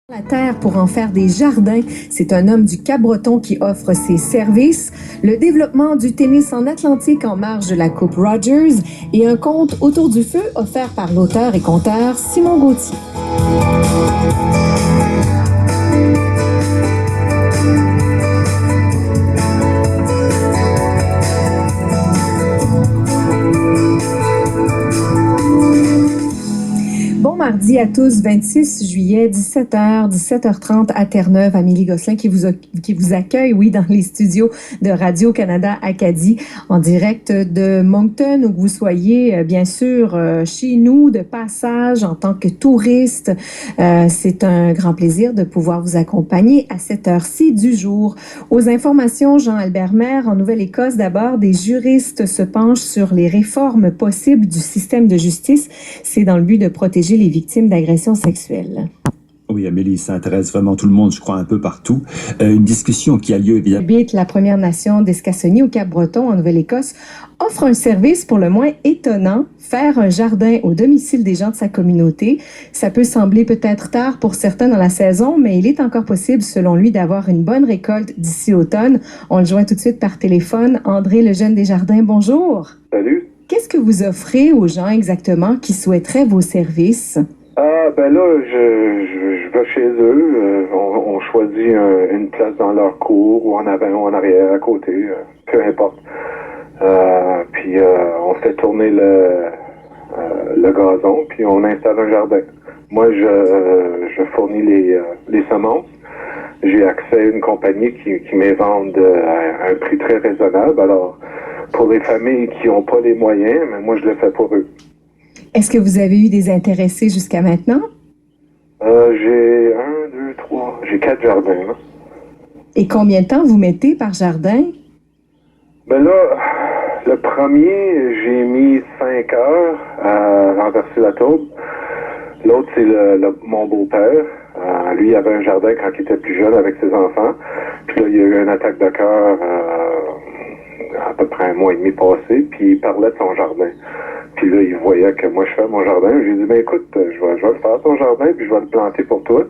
La terre pour en faire des jardins. C'est un homme du Cap-Breton qui offre ses services. Le développement du tennis en Atlantique en marge de la Coupe Rogers et un conte autour du feu offert par l'auteur et conteur Simon Gauthier. Bon mardi à tous, 26 juillet, 17h, 17h30 à Terre-Neuve, Amélie Gosselin qui vous accueille, oui, dans les studios de Radio-Canada Acadie, en direct de Moncton, où que vous soyez, bien sûr, chez nous, de passage en tant que touriste. C'est un grand plaisir de pouvoir vous accompagner à cette heure-ci du jour. Aux informations, Jean-Albert Maire, en Nouvelle-Écosse, d'abord, des juristes se penchent sur les réformes possibles du système de justice. C'est dans le but de protéger les victimes d'agressions sexuelles. Oui, Amélie, ça intéresse vraiment tout le monde, je crois, un peu partout. Une discussion qui a lieu, évidemment. La Première Nation d'Escassonie au Cap-Breton, en Nouvelle-Écosse, offre un service pour le moins étonnant, faire un jardin au domicile des gens de sa communauté. Ça peut sembler peut-être tard pour certains dans la saison, mais il est encore possible, selon lui, d'avoir une bonne récolte d'ici l'automne. On le joint tout de suite par téléphone. André Lejeune Desjardins, bonjour. Salut. Qu'est-ce que vous offrez aux gens exactement qui souhaiteraient vos services? Ben là, je vais chez eux. On choisit une place dans leur cour ou en avant ou en arrière, à côté, peu importe. Puis on fait tourner le gazon, puis on installe un jardin. Moi, je fournis les semences. J'ai accès à une compagnie qui me vend à un prix très raisonnable. Alors, pour les familles qui n'ont pas les moyens, mais moi, je le fais pour eux. Est-ce que vous avez eu des intéressés jusqu'à maintenant? J'ai 4 jardins. Là. Et combien de temps vous mettez par jardin? Ben là, le premier, j'ai mis 5 heures à renverser la tourbe. L'autre, c'est mon beau-père. Lui, il avait un jardin quand il était plus jeune avec ses enfants. Puis là, il y a eu une attaque de cœur à peu près un mois et demi passé, puis il parlait de son jardin. Puis là, il voyait que moi, je fais mon jardin. J'ai dit, ben écoute, je vais le faire ton jardin, puis je vais le planter pour toi.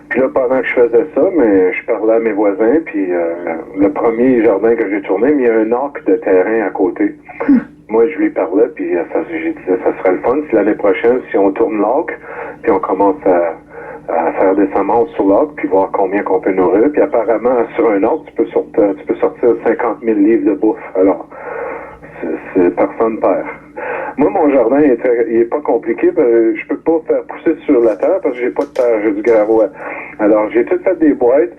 Puis là, pendant que je faisais ça, mais je parlais à mes voisins, puis le premier jardin que j'ai tourné, mais il y a un arc de terrain à côté. Moi, je lui parlais, puis j'ai dit, ça serait le fun si l'année prochaine, si on tourne l'arc, puis on commence à faire des semences sur l'arc, puis voir combien qu'on peut nourrir. Puis apparemment, sur un arc, tu peux sortir 50 000 livres de bouffe. Alors, personne perd. Moi, mon jardin, il est pas compliqué. Je peux pas faire pousser sur la terre parce que j'ai pas de terre, j'ai du gravier. Alors, j'ai tout fait des boîtes.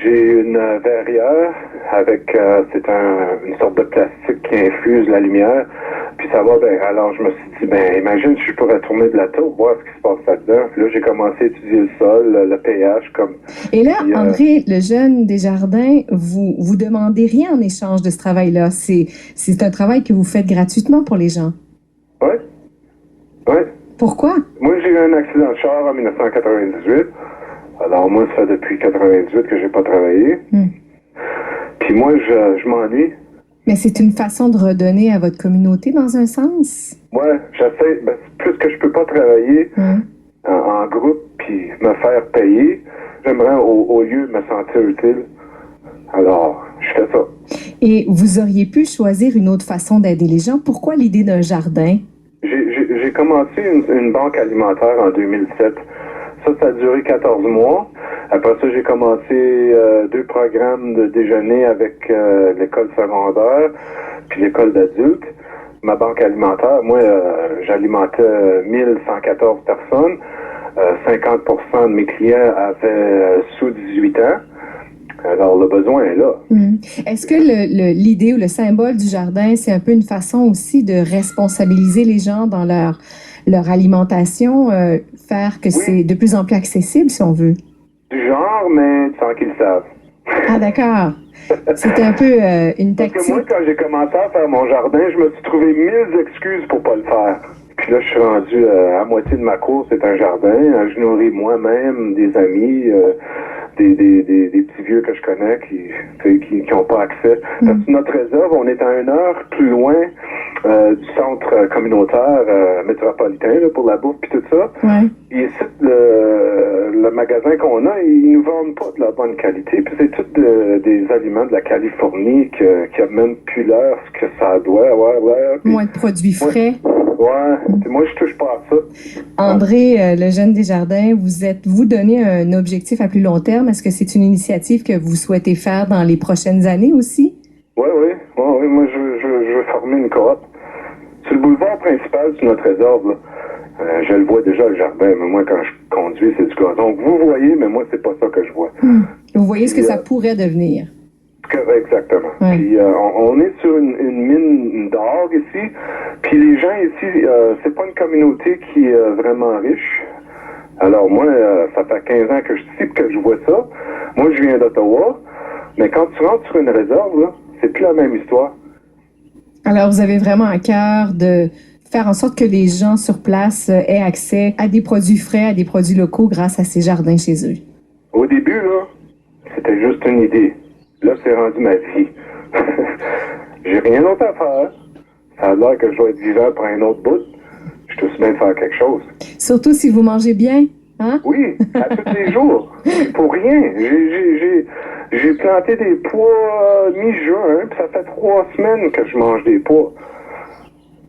J'ai une verrière avec, c'est une sorte de plastique qui infuse la lumière. Puis ça va, alors je me suis dit, imagine si je pourrais tourner de la tour, voir ce qui se passe là-dedans. Puis là, j'ai commencé à étudier le sol, le pH, comme... Et là, puis, André Lejeune Desjardins, vous demandez rien en échange de ce travail-là. C'est un travail que vous faites gratuitement pour les gens. Oui. Oui. Pourquoi? Moi, j'ai eu un accident de char en 1998. Alors, moi, ça fait depuis 98 que j'ai pas travaillé. Puis moi, je m'ennuie. Mais c'est une façon de redonner à votre communauté dans un sens? Ouais, j'essaie. Plus que je peux pas travailler en groupe puis me faire payer, j'aimerais au lieu me sentir utile. Alors, je fais ça. Et vous auriez pu choisir une autre façon d'aider les gens. Pourquoi l'idée d'un jardin? J'ai commencé une banque alimentaire en 2007. Ça a duré 14 mois. Après ça, j'ai commencé 2 programmes de déjeuner avec l'école secondaire puis l'école d'adultes. Ma banque alimentaire, moi, j'alimentais 1114 personnes. 50% de mes clients avaient sous 18 ans. Alors, le besoin est là. Est-ce que l'idée ou le symbole du jardin, c'est un peu une façon aussi de responsabiliser les gens dans leur alimentation, faire que c'est de plus en plus accessible, si on veut? Du genre, mais sans qu'ils le savent. Ah, d'accord. C'était un peu une tactique. Parce que moi, quand j'ai commencé à faire mon jardin, je me suis trouvé 1000 excuses pour pas le faire. Puis là, je suis rendu à moitié de ma cour, c'est un jardin. Je nourris moi-même des amis, des petits vieux que je connais qui ont pas accès. Parce que notre réserve, on est à 1 heure plus loin du centre communautaire métropolitain là, pour la bouffe puis tout ça. Ouais. Et ici, le magasin qu'on a, ils nous vendent pas de la bonne qualité. Puis c'est tout des aliments de la Californie qui a même plus l'air ce que ça doit. Ouais. Puis, Moins de produits frais. puis moi, je touche pas à ça. André, le jeune Desjardins, vous donnez un objectif à plus long terme. Est-ce que c'est une initiative que vous souhaitez faire dans les prochaines années aussi? Oui. Moi, je veux former une coop. Sur le boulevard principal, sur notre réserve, là, je le vois déjà, le jardin, mais moi, quand je conduis, c'est du gazon. Donc, vous voyez, mais moi, c'est pas ça que je vois. Vous voyez ce que ça pourrait devenir. Exactement. Ouais. Puis, on est sur une mine d'or ici. Puis, les gens ici, c'est pas une communauté qui est vraiment riche. Alors, moi, ça fait 15 ans que je suis ici et que je vois ça. Moi, je viens d'Ottawa. Mais quand tu rentres sur une réserve, là, c'est plus la même histoire. Alors, vous avez vraiment à cœur de faire en sorte que les gens sur place aient accès à des produits frais, à des produits locaux grâce à ces jardins chez eux. Au début, là, c'était juste une idée. Là, c'est rendu ma vie. J'ai rien d'autre à faire. Ça a l'air que je dois être vivant pour un autre bout. Je suis aussi bien de faire quelque chose. Surtout si vous mangez bien, hein? Oui, à tous les jours. Pour rien. J'ai planté des pois mi-juin, puis ça fait 3 semaines que je mange des pois.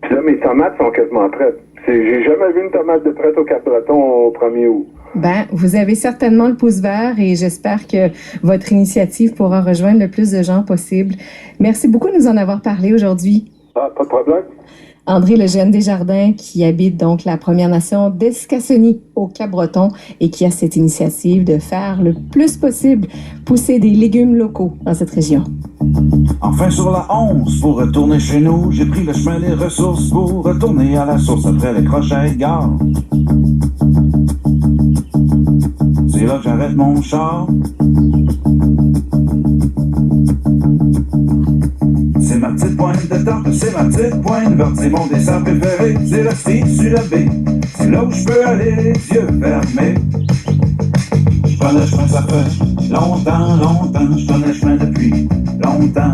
Puis là, mes tomates sont quasiment prêtes. J'ai jamais vu une tomate de prête au Cap-Breton au 1er août. Ben, vous avez certainement le pouce vert et j'espère que votre initiative pourra rejoindre le plus de gens possible. Merci beaucoup de nous en avoir parlé aujourd'hui. Ah, pas de problème. André Lejeune Desjardins, qui habite donc la Première Nation d'Escassonie au Cap-Breton et qui a cette initiative de faire le plus possible pousser des légumes locaux dans cette région. Enfin sur la 11, pour retourner chez nous, j'ai pris le chemin des ressources pour retourner à la source après le crochet Edgar. C'est là que j'arrête mon char. C'est ma petite pointe de temple, c'est ma petite pointe verte, c'est mon dessin préféré, c'est la street sur la baie. C'est là où je peux aller les yeux fermés. Je connais le chemin, ça fait longtemps, je connais le chemin depuis longtemps.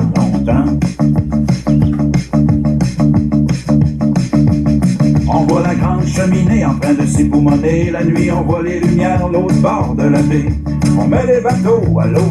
On voit la grande cheminée en train de s'époumoner. La nuit, on voit les lumières l'autre bord de la baie. On met les bateaux à l'eau